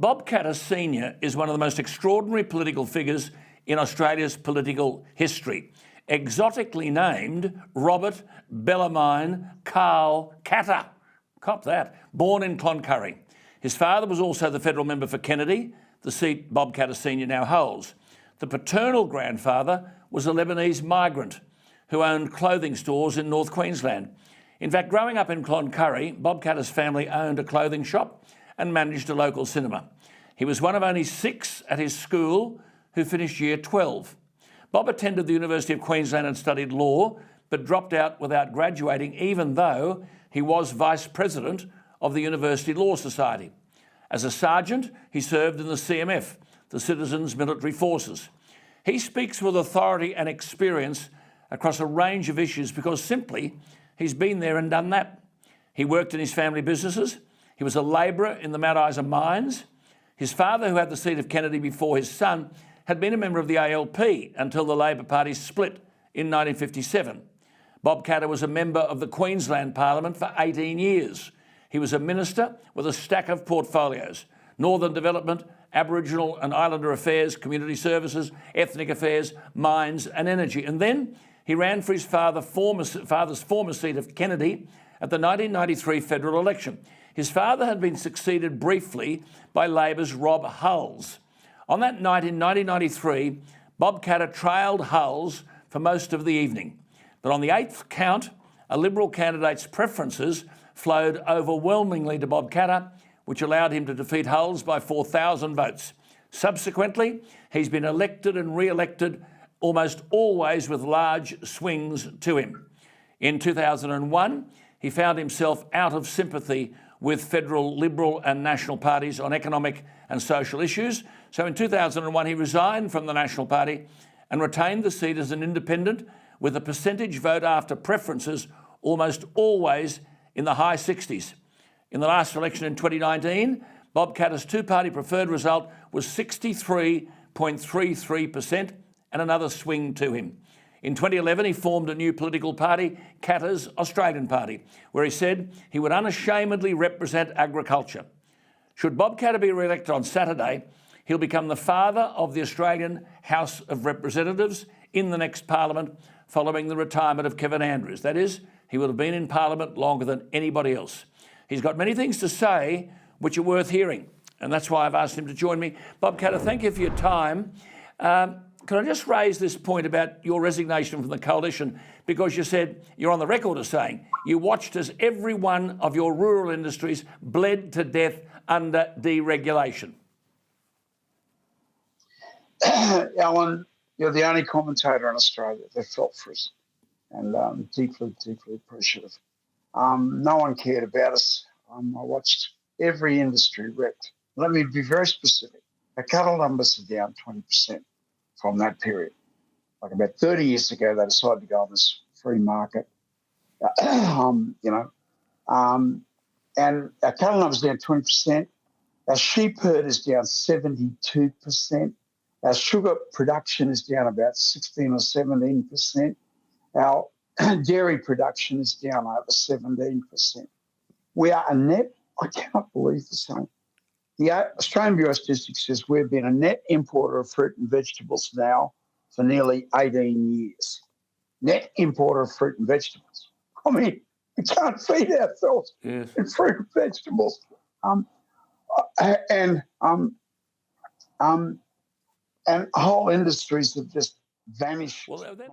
Bob Katter Sr. is one of the most extraordinary political figures in Australia's political history. Exotically named Robert Bellarmine Carl Katter. Cop that. Born in Cloncurry. His father was also the federal member for Kennedy, the seat Bob Katter Sr. now holds. The paternal grandfather was a Lebanese migrant who owned clothing stores in North Queensland. In fact, growing up in Cloncurry, Bob Katter's family owned a clothing shop and managed a local cinema. He was one of only 6 at his school who finished year 12. Bob attended the University of Queensland and studied law, but dropped out without graduating, even though he was vice president of the University Law Society. As a sergeant, he served in the CMF, the Citizens Military Forces. He speaks with authority and experience across a range of issues because simply he's been there and done that. He worked in his family businesses. He was a labourer in the Mount Isa mines. His father, who had the seat of Kennedy before his son, had been a member of the ALP until the Labor Party split in 1957. Bob Katter was a member of the Queensland Parliament for 18 years. He was a minister with a stack of portfolios: Northern Development, Aboriginal and Islander Affairs, Community Services, Ethnic Affairs, Mines and Energy. And then he ran for his father's former seat of Kennedy at the 1993 federal election. His father had been succeeded briefly by Labor's Rob Hulls. On that night in 1993, Bob Katter trailed Hulls for most of the evening. But on the 8th count, a Liberal candidate's preferences flowed overwhelmingly to Bob Katter, which allowed him to defeat Hulls by 4,000 votes. Subsequently, he's been elected and re-elected almost always with large swings to him. In 2001, he found himself out of sympathy with federal Liberal and National parties on economic and social issues. So in 2001, he resigned from the National Party and retained the seat as an independent with a percentage vote after preferences almost always in the high 60s. In the last election in 2019, Bob Katter's two-party preferred result was 63.33% and another swing to him. In 2011, he formed a new political party, Katter's Australian Party, where he said he would unashamedly represent agriculture. Should Bob Katter be re-elected on Saturday, he'll become the father of the Australian House of Representatives in the next Parliament following the retirement of Kevin Andrews. That is, he will have been in Parliament longer than anybody else. He's got many things to say which are worth hearing, and that's why I've asked him to join me. Bob Katter, thank you for your time. Can I just raise this point about your resignation from the coalition? Because you said, you're on the record as saying, you watched as every one of your rural industries bled to death under deregulation. Alan, you're the only commentator in Australia that felt for us, and deeply, deeply appreciative. No one cared about us. I watched every industry wrecked. Let me be very specific. Our cattle numbers are down 20% from that period. Like about 30 years ago, they decided to go on this free market, and our cattle numbers are down 20%. Our sheep herd is down 72%. Our sugar production is down about 16 or 17%. Our dairy production is down over 17%. We are a net, I cannot believe the same. The Australian Bureau of Statistics says we've been a net importer of fruit and vegetables now for nearly 18 years. Net importer of fruit and vegetables. I mean, we can't feed ourselves in fruit and vegetables. And whole industries have just vanished. Well, then